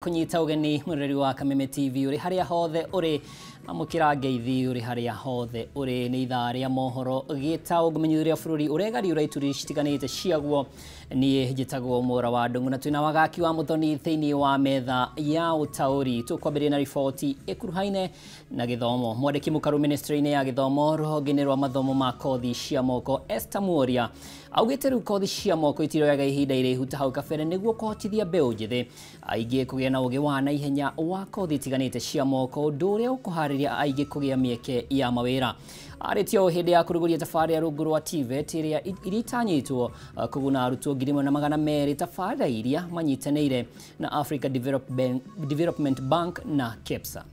Kunyita ugeni mureri wa Kameme TV uri haria hothe uri amukira ngeithi uri haria hothe uri ni ithaa ria mohoro gita ugumenyuria bururi uregari uraituri citiganite ciaguo nie njitagwo Mura wa Ndungu na twina wagaki wa muthoni thiini wa metha ya utauri tukwambiria na riboti ikuruhaine na githomo mwandiki mukaru ministry-ini ya githomo ruhonge rwa mathomo ma kothi cia moko Esther Muoria augite ru kothi cia moko itiroyaga ihinda irihu ta hau kabere niguo kuhotithia mbeu njithi aingi kugia na ugi wa naihenya wa kothi itiganite cia moko undu uria ukuhariria aingi kugia mieke ya mawira aritio hindi ya kuruguria tafari ya rungu rwa TVET iria iritanyitwo kuguna arutwo 1,200 tafari iria manyiteneire na Africa Development Bank na KEPSA.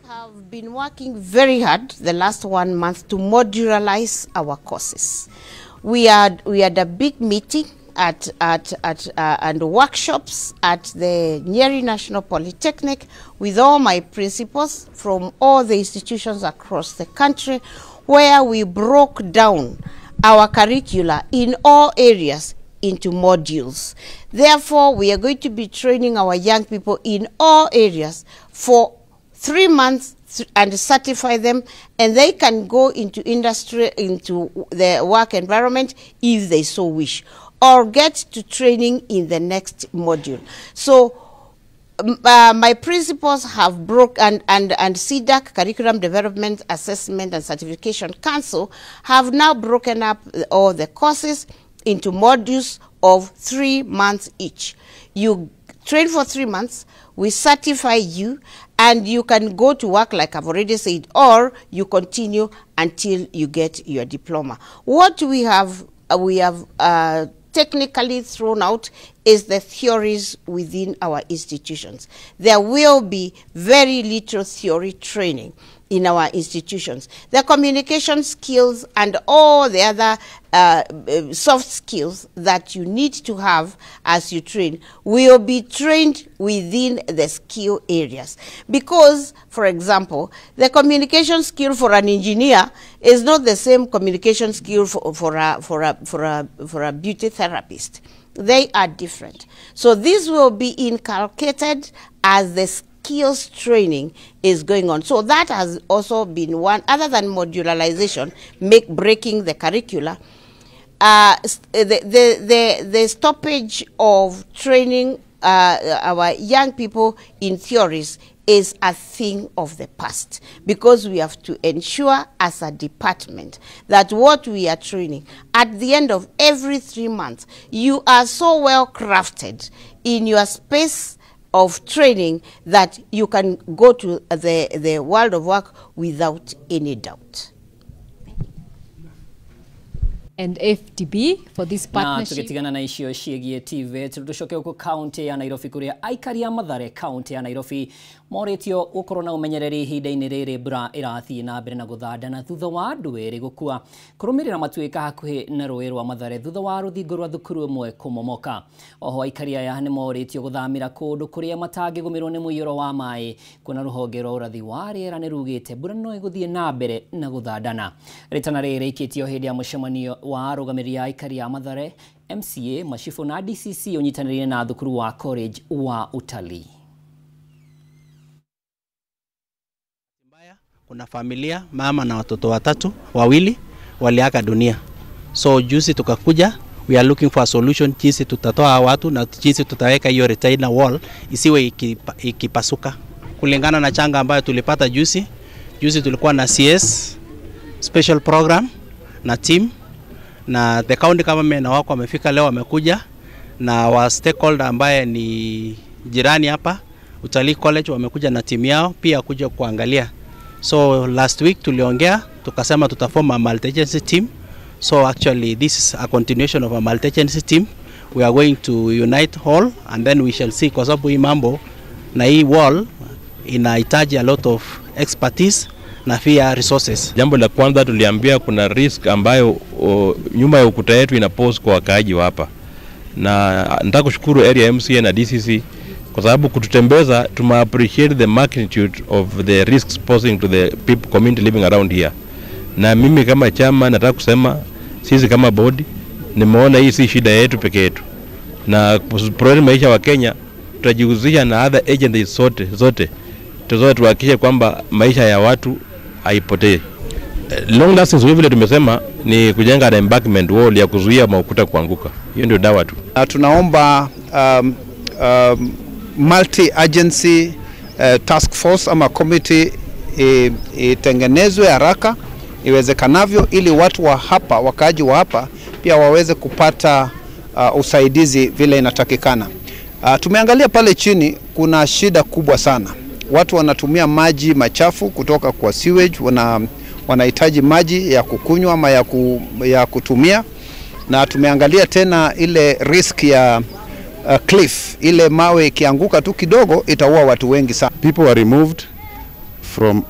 Have been working very hard the last 1 month to modularize our courses. We had a big meeting and workshops at the Nyeri National Polytechnic with all my principals from all the institutions across the country, where we broke down our curricula in all areas into modules. Therefore, we are going to be training our young people in all areas for 3 months and certify them, and they can go into industry, into the work environment if they so wish, or get to training in the next module. So my principals have broken, and CDAC, Curriculum Development Assessment and Certification Council, have now broken up all the courses into modules of 3 months each. You train for 3 months, we certify you, and you can go to work, like I've already said, or you continue until you get your diploma. What we have technically thrown out is the theories within our institutions. There will be very little theory training in our institutions. The communication skills and all the other soft skills that you need to have as you train will be trained within the skill areas. Because, for example, the communication skill for an engineer is not the same communication skill for a beauty therapist. They are different. So this will be inculcated as the skills training is going on. So that has also been one, other than modularization, breaking the curricula. The stoppage of training our young people in theories is a thing of the past, because we have to ensure as a department that what we are training at the end of every 3 months, you are so well crafted in your space of training that you can go to the world of work without any doubt. And FDB for this partnership. Na tukitigana na icio ciegie TVET tucoke ku county ya Nairobi kuria aikari a Mathare county ya Nairobi moritio gukorwo na umenyereri hinda-ini riri mbura irathii na mbere na guthandana thutha wa andu eri gukua kurumirira matuika hakuhi na rũĩ rwa Mathare thutha wa rũthingo rwa thukuru ĩmwe kumomoka. Oho aikari aya ni moritio guthamira kundu kuria matangigomirwo ni mũiyũro wa maĩ kuna rũhonge rwa ũrathi wa rĩera ni rugite mbura no ĩgũthie na mbere na guthandana. Ritana rĩrĩ ikĩtio hindi ya mũcemanio wa arũgamĩrĩri a aikari a Mathare, MCA, Mashifu na DCC unyitanĩrĩire na thukuru wa College wa Utalii. Kuna familia, mama na watoto wawili waliaga dunia. So juzi tukakuja, we are looking for a solution jinsi tutatoa watu na jinsi tutaweka hiyo retainer wall isiwe ikipasuka. Kulingana na changa ambayo tulipata juzi tulikuwa na CS special program na team, na the county government na wako wamefika leo, wamekuja na wa stakeholder ambaye ni jirani hapa Utalii College, wamekuja na timu yao pia kuja kuangalia. So last week tuliongea tukasema tutaform a multi-agency team. So actually this is a continuation of a multi-agency team. We are going to unite all and then we shall see, kwa sababu hii mambo na hii wall inahitaji a lot of expertise na pia resources. Jambo la kwanza tuliambia kuna risk ambayo nyuma ya ukuta yetu ina pose kwa wakaaji wa hapa. Na nataka kushukuru area MCA na DCC kwa sababu kututembeza, tuma appreciate the magnitude of the risks posing to the people community living around here. Na mimi kama chama nataka kusema sisi kama body nimeona hii si shida yetu peke yetu, na problem maisha wa Kenya tutajihusisha na other agencies zote tuhakikishe kwamba maisha ya watu haipotee. Long lasting vile tumesema ni kujenga na embankment wall ya kuzuia maukuta kuanguka. Hiyo ndio dawa tu. Tunaomba multi agency task force ama committee itengenezwe haraka iwezekanavyo, ili watu wa hapa, wakaaji wa hapa pia waweze kupata usaidizi vile inatakikana. Tumeangalia pale chini kuna shida kubwa sana. Watu wanatumia maji machafu kutoka kwa sewage, wanahitaji maji ya kukunywa ama ya kutumia, na tumeangalia tena ile risk ya cliff, ile mawe ikianguka tu kidogo itaua watu wengi sana. People were removed from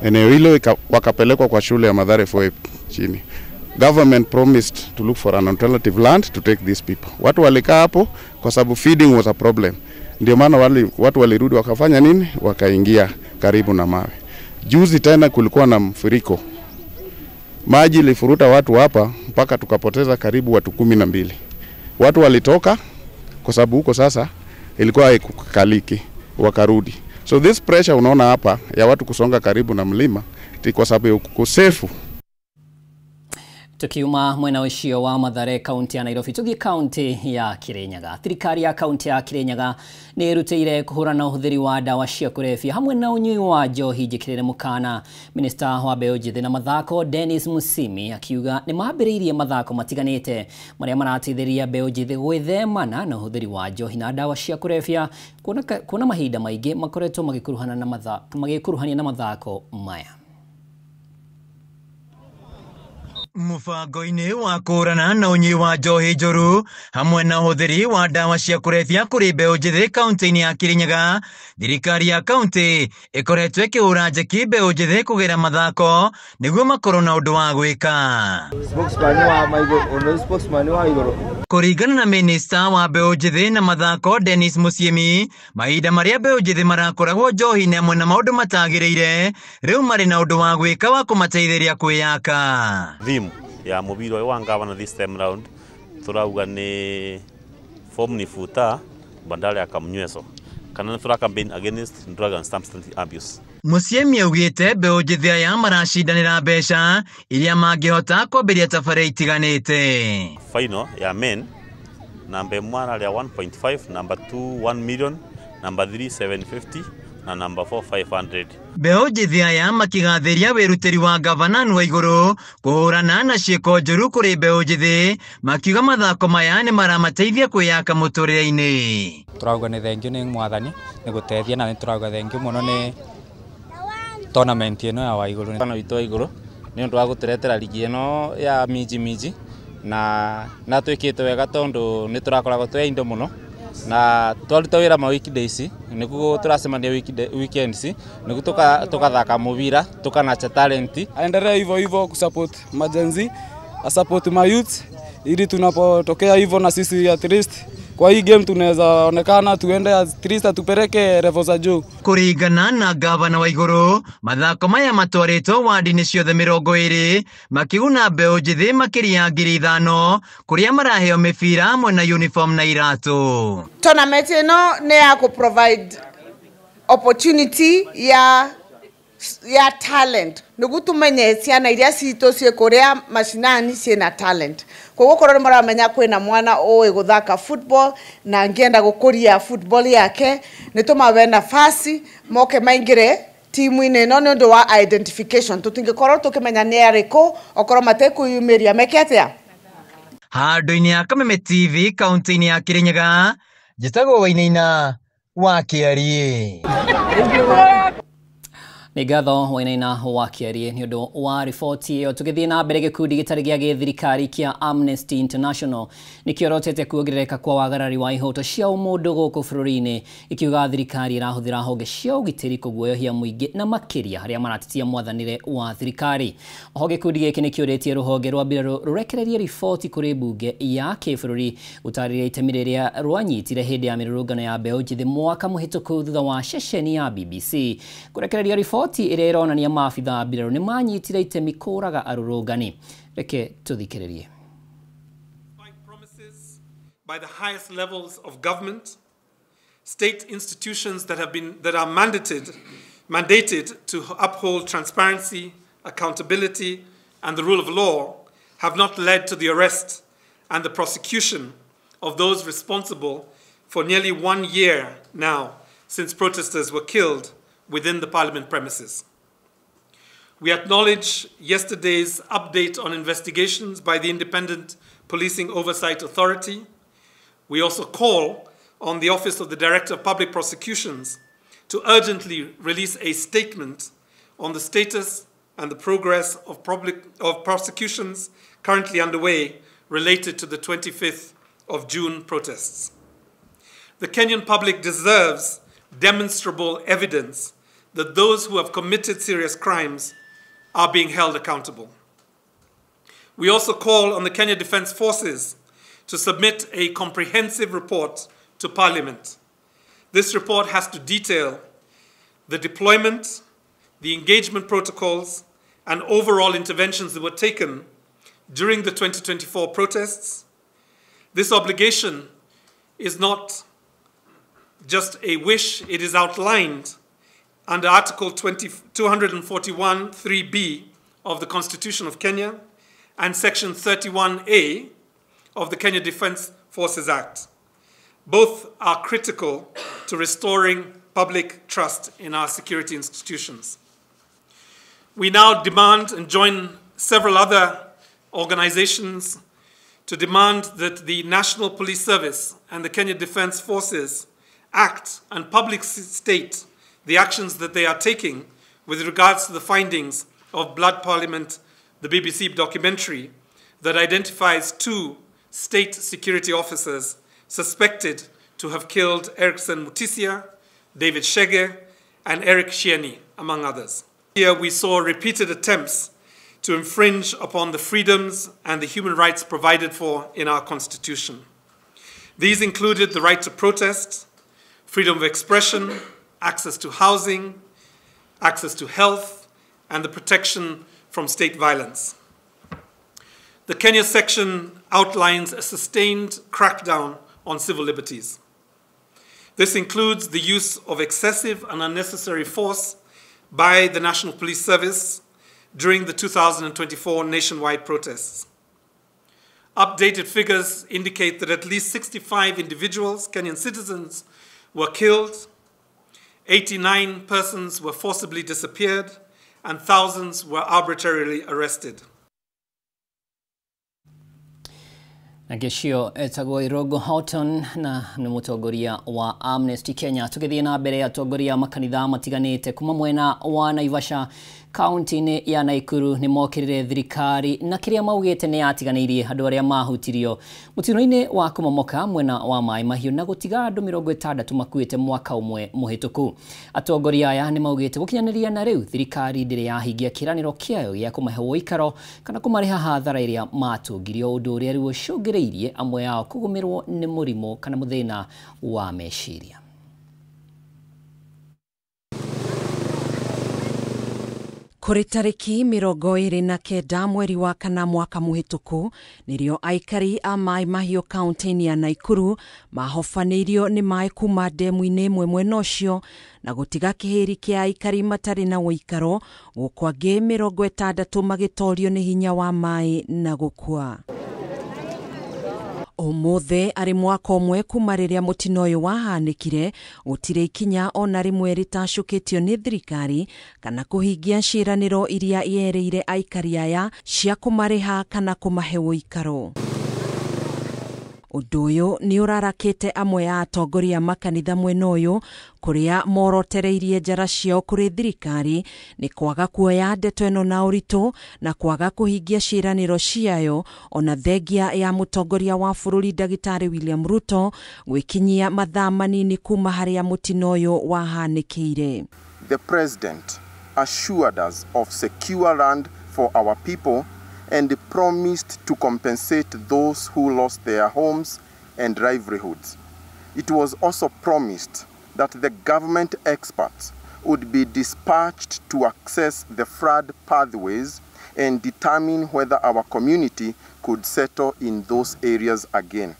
eneo hilo wakapelekwa kwa shule ya Mathare 4 chini. Government promised to look for an alternative land to take these people. Watu walikaa hapo kwa sababu feeding was a problem. Ndio maana watu walirudi wakafanya nini? Wakaingia karibu na mawe. Juzi tena kulikuwa na mfuriko. Maji ilifuruta watu hapa mpaka tukapoteza karibu watu 12. Watu walitoka kwa sababu huko sasa ilikuwa haikukaliki, wakarudi. So this pressure unaona hapa ya watu kusonga karibu na mlima ni kwa sababu ya ukosefu. Tukiuma mwena ucio wa Mathare kaunti ya Nairobi, tugi kaunti ya Kirinyaga. Thirikari ya kaunti ya Kirinyaga ni irutĩire kuhurana uhuthiri wa dawa cia kulevya hamwe na unyui wa njohi njĩkĩrĩre mukana. Minista wa mbeũ njĩthĩ na mathako Dennis Musimi akiuga ni mambĩrĩirie mathako matiganĩte marĩa marateithĩrĩria mbeũ njĩthĩ gwĩthemana na uhuthiri wa njohi na dawa cia kulevya, kuona mahinda maingĩ makoretwo magĩkuruhania na mathako maya. Mubango-inĩ wa kũhũrana na ũnyui wa njohi njũru hamwe na ũhũthĩri wa dawa cia kulevya kũrĩ mbeũ njĩthĩ kaunti-inĩ ya Kirinyaga, thirikari ya kaunti ĩkoretwo ĩkĩhũra njeki mbeũ njĩthĩ kũgerera mathako nĩguo makorwo na ũndũ wa gwĩka. Kũringana na minista wa mbeũ njĩthĩ na mathako Dennis Musimi, mahinda marĩa mbeũ njĩthĩ marakoragwo njohi-inĩ hamwe na maũndũ matagĩrĩire rĩu marĩ na ũndũ wa gwĩka wa kũmateithĩrĩria kwĩyaka. Ya mubiro wa ngavana this time round turauga ni form ni futa bandala ya kamnyweso kana tura campaign against drug and substance abuse. Musimi augite mbeũ njĩthĩ aya maracindanĩra mbeca iria mangĩhota kwambĩrĩria tabarĩra itiganĩte. Final ya men number 1 ali 1.5, number 2 1 million, number 3 750 na number 4 500. Mbeũ njĩthĩ aya makigathĩria wĩrutĩri wa gavana wa igũrũ kũhũrana na ciĩko njũru kũrĩ mbeũ njĩthĩ, makiuga mathako maya nĩ maramateithia kwĩyaka mũtũrĩre-inĩ. Turauga nĩ thengio nĩ mwathani nĩ gũteithia, na nĩ turauga thengio mũno nĩ tournament ĩno ya wa igũrũ. Kana witũ wa igũrũ nĩ ũndũ wa gũtũretera ligi ĩno ya miji na twĩkĩte wega tondũ nĩ tũrakoragwo twĩ indo mũno na twaruta wĩra ma weekdays nĩguo turacemania weekends nĩguo tukathaka mubira tukanacha talent. Aendelee hivyo kusupport majenzi, support my youth ili tunapotokea hivyo na sisi at least kwa hii game tunaweza onekana tuende at least tupeleke level za juu. Kũringana na gavana wa igũrũ, mathako maya matwarĩtwo wadi-inĩ ciothe 20 makĩguna mbeũ njĩthĩ makĩria ya 5,000 kũrĩa maraheo mĩbira hamwe na uniform na iratũ. Tournament ĩno nĩ ya provide opportunity ya talent nĩguo tumenye ciana iria citũ ciĩ kũrĩa mashinani ciĩna talent. Koguo korwo maramenya kwĩna mwana ũĩ gũthaka football na angĩenda gũkũria football yake, nĩ tũmahe nafasi moke maingĩre timu-inĩ ĩno nĩ ũndũ wa identification. Tũtingĩkorwo tũkĩmenya nĩ arĩkũ okorwo matekũyumĩria meke atĩa. Handũ-inĩ ya Kameme TV kaunti-inĩ ya Kirinyaga, njĩtagwo Wainaina wa Kĩarie. Nĩ ngatho Wainaina wa Kĩarie nĩ ũndũ wa riboti ĩyo. Tũgĩthiĩ na mbere, gĩkundi gĩtarĩ gĩa gĩthirikari kĩa Amnesty International nĩkĩorotete kuongerereka kwa wagarari wa ihoto cia ũmũndũ gũkũ bũrũri-inĩ, ikiuga thirikari ĩrahũthĩra honge cia ũgitĩri kũguoyohia mũingĩ na makĩria harĩa maratitia mwathanĩre wa thirikari. Oho gĩkundi gĩkĩ nĩkĩũrĩtie rũhonge rwa mbirarũ rũrekererie riboti kũrĩ mbunge ya kĩbũrũri gũtarĩria itemi rĩrĩa rwanyitire hĩndĩ ya mĩrũrũngano ya mbeũ njĩthĩ mwaka mũhĩtũku thutha wa ceceni ya BBC kũrekereria riboti ĩrĩa ĩronania maabitha mbirarũ nĩ manyitire itemi kũraga arũrũngani. Reke tũthikĩrĩrie. promises by the highest levels of government, state institutions that are mandated to uphold transparency, accountability, and the rule of law have not led to the arrest and the prosecution of those responsible for nearly 1 year now since protesters were killed within the Parliament premises. We acknowledge yesterday's update on investigations by the Independent Policing Oversight Authority. We also call on the Office of the Director of Public Prosecutions to urgently release a statement on the status and the progress of prosecutions currently underway related to the 25th of June protests. The Kenyan public deserves demonstrable evidence that those who have committed serious crimes are being held accountable. We also call on the Kenya Defence Forces to submit a comprehensive report to Parliament. This report has to detail the deployment, the engagement protocols, and overall interventions that were taken during the 2024 protests. This obligation is not just a wish, it is outlined under Article 241 3B of the Constitution of Kenya and Section 31A of the Kenya Defence Forces Act. Both are critical to restoring public trust in our security institutions. We now demand and join several other organizations to demand that the National Police Service and the Kenya Defence Forces act and publicly state the actions that they are taking with regards to the findings of Blood Parliament, the BBC documentary that identifies 2 state security officers suspected to have killed Erickson Mutisia, David Shege, and Eric Shieni, among others. Here we saw repeated attempts to infringe upon the freedoms and the human rights provided for in our Constitution. These included the right to protest, freedom of expression, access to housing, access to health, and the protection from state violence. The Kenya section outlines a sustained crackdown on civil liberties. This includes the use of excessive and unnecessary force by the National Police Service during the 2024 nationwide protests. Updated figures indicate that at least 65 individuals, Kenyan citizens, were killed, 89 persons were forcibly disappeared, and thousands were arbitrarily arrested. Na gĩcio etagwo Irungu Houghton na nĩ mũtongoria wa Amnesty Kenya. Tũgĩthiĩ na mbere atongoria makanitha matiganĩte kuma mwena wa Naivasha kaunti-inĩ ya Naikuru nĩ mokĩrĩre thirikari na kĩrĩa maugĩte nĩ yatiganĩirie andũ arĩa mahutirio mũtino-inĩ wa kũmomoka mwena wa Mai Mahiũ na gũtiga andũ 60 makuĩte mwaka ũmwe mũhĩtũku. Atongoria aya nĩ maugĩte gũkinyanĩria na rĩu thirikari ndĩrĩ yahingia kĩranĩro kĩayo gĩa kũmahe ũikaro kana kũmarĩha hathara ĩrĩa matũngirio, ũndũ ũrĩa rĩu ũcũngĩrĩirie amwe yao kũgũmĩrwo nĩ mũrimũ kana mũthĩna wa meciria. Kũrĩ tarĩki 29 mweri wa kana mwaka mũhĩtũku nĩrĩo aikari a Mai Mahiũ kaunti-inĩ ya Naikuru mahofanĩirio nĩ maĩ kuma ndemu-inĩ ĩmwe mwena ũcio na gũtiga kĩhĩri kĩa aikari matarĩ na ũikaro, gũkũ angĩ 60 magĩtorio nĩ hinya wa maĩ na gũkua. Ũmũthĩ arĩ mwaka ũmwe kuma rĩrĩa mũtino ũyũ wahanĩkire, gũtirĩ ikinya ona rĩmwe rĩtacũkĩtio nĩ thirikari kana kũhingia ciĩranĩro iria yerĩire aikari aya cia kũmarĩha kana kũmahe ũikaro. Ũndũ ũyũ nĩ ũrarakĩte amwe ya atongoria makanitha mwena ũyũ kũrĩa morotereirie njara ciao kũrĩ thirikari nĩ kwaga kuoya ndeto ĩno na ũritũ na kwaga kũhingia ciĩranĩro ciayo ona thengia ya mũtongoria wa bũrũri Ndagĩtarĩ William Ruto gwĩkinyia mathaa manini kuma harĩa mũtino ũyũ wahanĩkĩire. The president assured us of secure land for our people and promised to compensate those who lost their homes and livelihoods. It was also promised that the government experts would be dispatched to access the flood pathways and determine whether our community could settle in those areas again.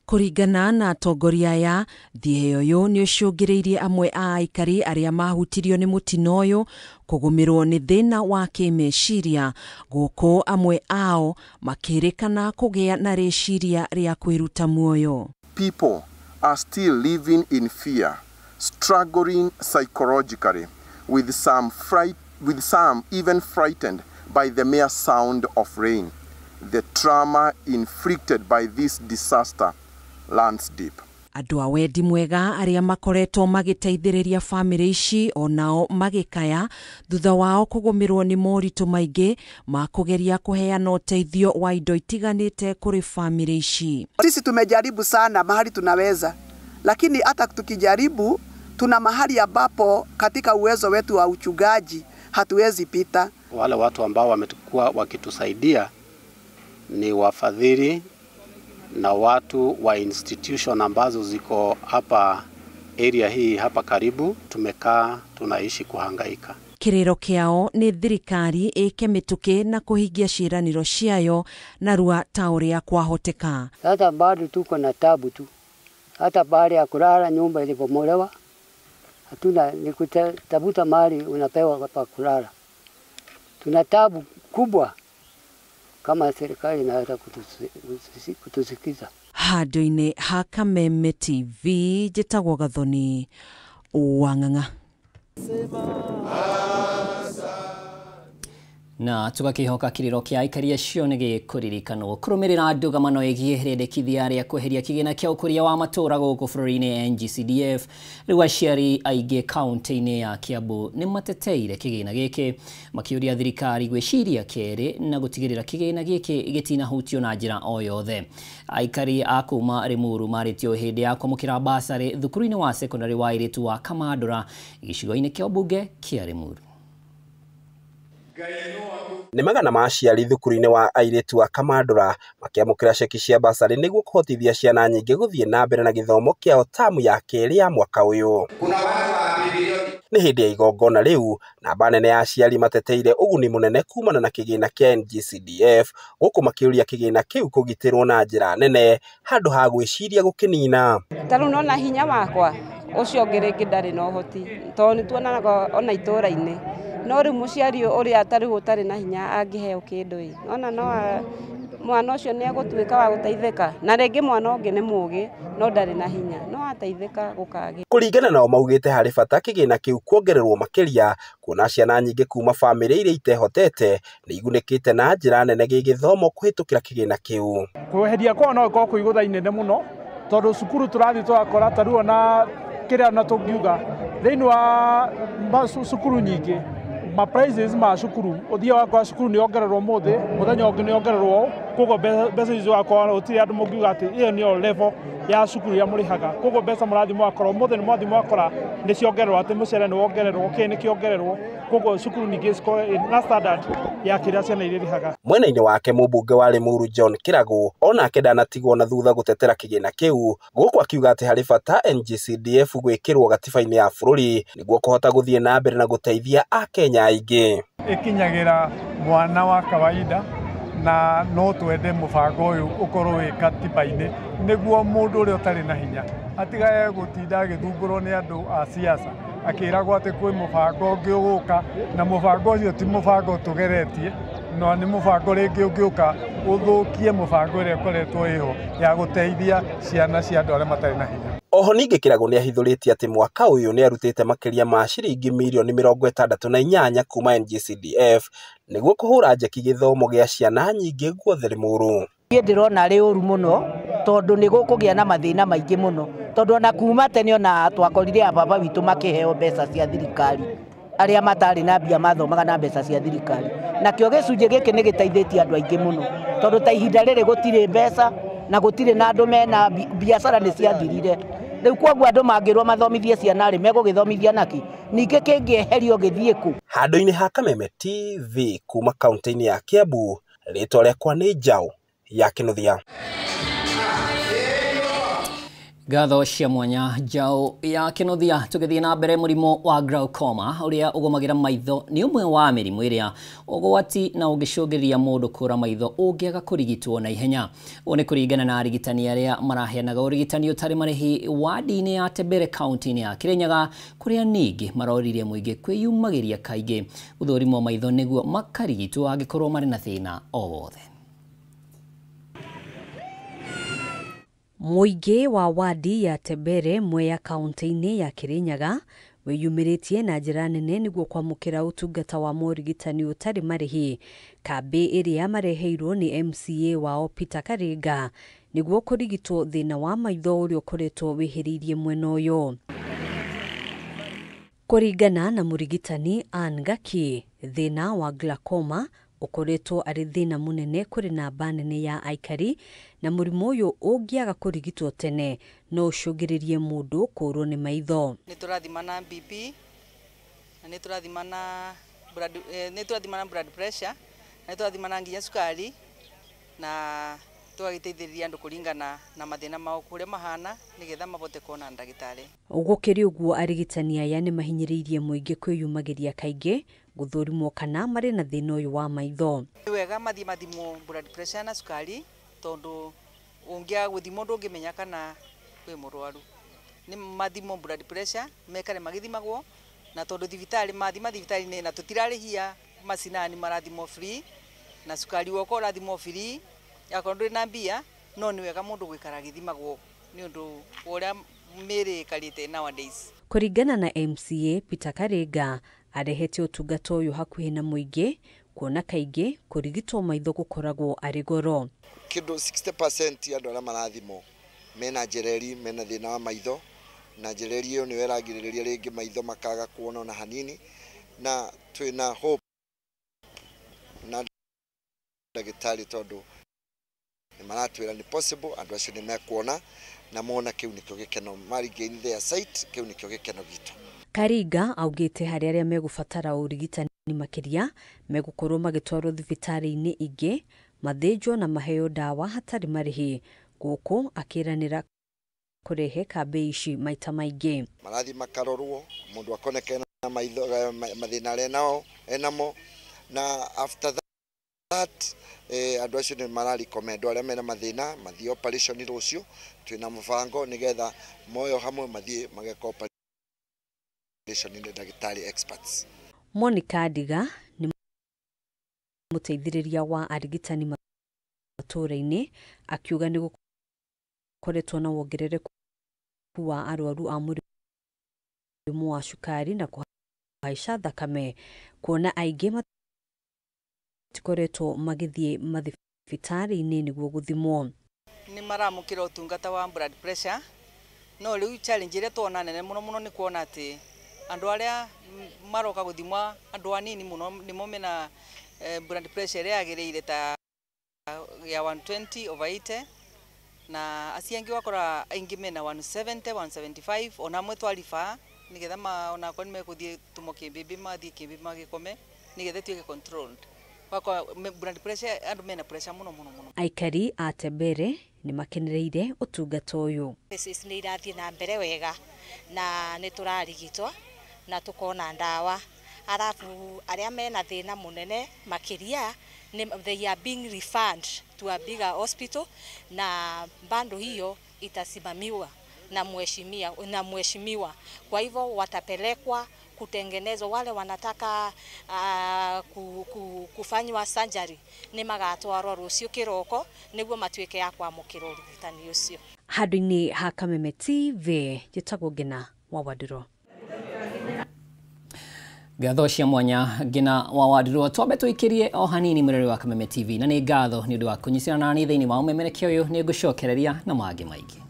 Kuringana na atongoria aya, thieyo yo ni ucungiriirie amwe a aikari aria mahutirio ni mutino uyu kugumirwo ni thina wa kimeciria, guku amwe ao makirikana kugia na reciria ria kwiruta muoyo. People are still living in fear, struggling psychologically, with some even frightened by the mere sound of rain. The trauma inflicted by this disaster lands deep. Andu a wendi mwega aria makoretwo magiteithiriria family ici onao magikaya thutha wao kugumirwo ni moritu maingi makugeria kuheana uteithio wa indo itiganite kuri family ici. Sisi tumejaribu sana mahali tunaweza, lakini hata tukijaribu tuna mahali ambapo katika uwezo wetu wa uchungaji hatuwezi pita. Wale watu ambao wamekuwa wakitusaidia ni wafadhili na watu wa institution ambazo ziko hapa area hii hapa karibu. Tumekaa tunaishi kuhangaika. Kiriro kiao ni thirikari ike mituke na kuhingia ciraniro ciayo na rua tauria kwahoteka. Hata bado tuko na tabu tu. Hata baada ya kulala nyumba ilipomolewa, hatuna ni kutafuta mali unapewa pa kulala. Tuna tabu kubwa kama serikali inaweza kutusikiza. Handu-ini ha Kameme TV, njitagwo Gathoni Wang'ang'a. Na tugakihoka kiriro kia aikari acio ni gikuririkano kurumirira ndugamano igie rendekithia ria kweheria kigina kia ukuria wa matura guku bururi-ini NGCDF. Riu aciari aingi kaunti-ini ya Kiambu ni mateteire kigina giki makiuria thirikari gwiciria keri na gutigirira kigina giki gitinahutio na njira o yothe. Aikari a kuma Limuru maritio hindi ya kwamukira basari thukuru-ini wa secondary wa airitu wa Kamandura gicigo-ini kia ubunge kia Limuru. Ni magana ma aciari thukuru-ini wa airitu wa Kamandura makiamukira ceki cia basari niguo kuhotithia ciana nyingi guthie na mbere na githomo kiao tamu ya keri ya mwaka uyu. Ni hindi ya igongona riu namba nene ya aciari mateteire uguni munene kumana na kigina kia NGCDF guku makiuria kigina kiu kugitirwo na njira nene handu ha gwiciria gukinina. Taru nona hinya wakwa ucio ngiringi ndari no hoti tondu tuonaga ona itura-ini no ri muciari uri atari gutari na hinya angiheo kindu ona no mwana ucio ni agutuika wa guteithika na ringi mwana ungi ni mugi no ndari na hinya no ateithika gukagi. Kuringana nao maugite hari bata kigina kiu kuongererwo makiria kuona ciana nyingi kuma family iria itehotete ni igunikite na njira nene gigithomo kuhitukira kigina kiu. Kweheria kwa no ko kuigutha inene muno tondu cukuru turathi twakora taruo na kiria na tungiuga thiini wa cukuru nyingi ma prizes ma cukuru uthia wakwa cukuru ni ongererwo muthi muthenya ungi ni ongererwo kogo mbeca icio wakwa utiri andu mungiuga ati iyo ni level ya cukuru ya murihaga kogo mbeca murathi mwakora muthi ni mwathi mwakora ni ciongererwo ati mucere ni wongererwo kini kiongererwo kogo cukuru nyingi ciko na standard ya kiria ciana iririhaga. Mwena-ini wake mubunge wa Limuru John Kiragu onake ndanatigwo na thutha gutetera kigina kiu guku akiuga ati hari bata NGCDF gwikirwo gatiba-ini ya bururi niguo kuhota guthie na mbere na guteithia a Kenya aingi. Ikinyagira mwana wa kawaida na no twende mubango uyu ukorwo wi katiba-ini niguo mundu uri utari na hinya atigaye gutinda githungurwo ni andu a siasa akiragwo ati kwi mubango ungi uguka na mubango ucio ti mubango tugeretie no ni mubango ringi ungiuka uthukie mubango ire koretwo iho ya guteithia ciana cia andu aria matari na hinya. Oho ningi Kiragu ni ahithuritie ati mwaka uyu ni arutite makiria ma ciringi milioni 68 kuma NGCDF niguo kuhura njeki githomo gia ciana nyingi guothe Limuru. Niĩ ndirona ari uru muno tondu ni gukugia na mathina maingi muno tondu ona kuma tene ona twakorire ababa witu makiheo mbeca cia thirikari aria matari na mbia mathomaga na mbeca cia thirikari nakio gicunje giki ni giteithĩtie andu aingi muno tondu ta ihinda riri gutire mbeca na gutire na andu mena biacara ni ciathirire riu kwoguo andu mangirwo mathomithie ciana ri megugithomithia naki ningi kingieherio githie ku. Handu-ini ha Kameme TV kuma kaunti-ini ya Kiambu ritwa riakwa ni Njau ya Kinuthia. Gatho cia mwanya njao ya kinothia tugithie na mbere murimo wa glaucoma uria ugomagira maitho ni umwe wa mirimu iria ugwati na ungicungiria mundu kura maitho ungiaga kurigitwo na ihenya. One kuringana na arigitani aria maraheanaga urigitani utari marihi wadi-ini ya Tebere county-ini ya Kirinyaga kuria ningi maroririe muingi kwiyumagiria kaingi uthurimo maitho niguo makarigitwo angikorwo mari na thina o wothe. Muingi wa wadi ya Tebere Mwea kaunti-ini ya Kirinyaga wiyumiritie na njira nene niguo kwamukira utungata wa morigitani utari marihi kambi iria mareheirwo ni MCA wao Peter Karinga niguo kurigitwo thina wa maitho uria ukoretwo wihiririe mwena uyu. Kuringana na murigitani Anne Gaki, thina wa glaucoma ukoretwo ari thina munene kuri namba nene ya aikari na murimu uyu ungiaga kurigitwo tene no ucungiririe mundu kurwo ni maitho. Ni turathimana BP na ni turathimana blood pressure na turathimana nginya sukari na twagiteithiriria andu kuringana na mathina mao kuria mahana nigetha mabote kuona ndagitari. Ugukiri uguo arigitani aya ni mahinyiriirie muingi kwiyumagiria kaingi guthurimwo kana mari na thina uyu wa maitho. Wega mathimo blood pressure na sukari tondu ungia guthimo ndungimenya kana kwi murwaru. Ni mathimo blood pressure mekare magithimagwo na tondu thibitari thibitari ni na tutirarihia macinani marathimo free na sukari woko rathimo free yakondu na mbia no ni wega mundu gwikara githimagwo ni undu uria miri karite nowadays. Kuringana na MCA Peter Karinga arehete utungata uyu hakuhi na muingi kuona kaingi kurigitwo maitho gukoragwo ari goro. Kido 60% ya andu aria marathimo mena jereri mena thina wa maitho na jereri iyo ni weragiriria ringi maitho makaga kuona na hanini na twina hope na ndagitari tondu ni maratwira ni possible andu acio ni mekuona na mona kiu nikio gikeno marigain their site kiu nikio gikeno gitu. Karinga augite hari aria megubatara urigitani makiria megukorwo magitwarwo thibitari-ini ingi mathinjwo na maheo dawa hatari marihi guku akiranira kurehe kambi ici maita maingi. Marathi makarorwo mundu akonekana na maitho mathina aria nao enamo na after that andu acio ni mararikommend aria mena mathina mathie operation rucio twina mubango nigetha moyo hamwe mathie mageka operation ni ndagitari experts. Monica Diga ni muteithiriria wa arigitani matura-ini akiuga ni gukoretwo na wongerereku wa arwaru a murimu wa cukari na kuhaica thakame kuona aingi matikoretwo magithie mathibitari-ini niguo guthimwo. Ni maramukira utungata wa blood pressure no riu challenge ire tuona nene muno ni kuona ati andu aria maroka guthimwa andu anini muno nimo mena blood pressure ria agiriire ta ya 120/80 na asiangi wakora aingi mena 170 175 ona mwe twarifa nigetha ona kwa nimekuthie tumo kimbibi mathie kimbibi magikome nigetha tuike controlled wako blood pressure andu mena pressure muno. Aikari a Tebere ni makenereire utungata uyu. Cases ni irathie na mbere wega na ni turarigitwa na tukona ndawa arafu aria mena thina munene makiria they are being referred to a bigger hospital na bando hiyo itasimamiwa na mheshimiwa kwa hivyo watapelekwa kutengenezwa. Wale wanataka kufanywa surgery ni magatwarwo rucio kiroko niguo matuike ya kwamukira urigitani ucio. Handũ-inĩ ha Kameme TV njĩtagwo Ngina wa Wadiro. Gatho cia mwanya Ngina wa Wadiro twambe twikirie o hanini mureri wa Kameme TV na ni ngatho ni undu wa kunyicana nani thiini wa umemerekia uyu ni ngucokereria na mangi maingi.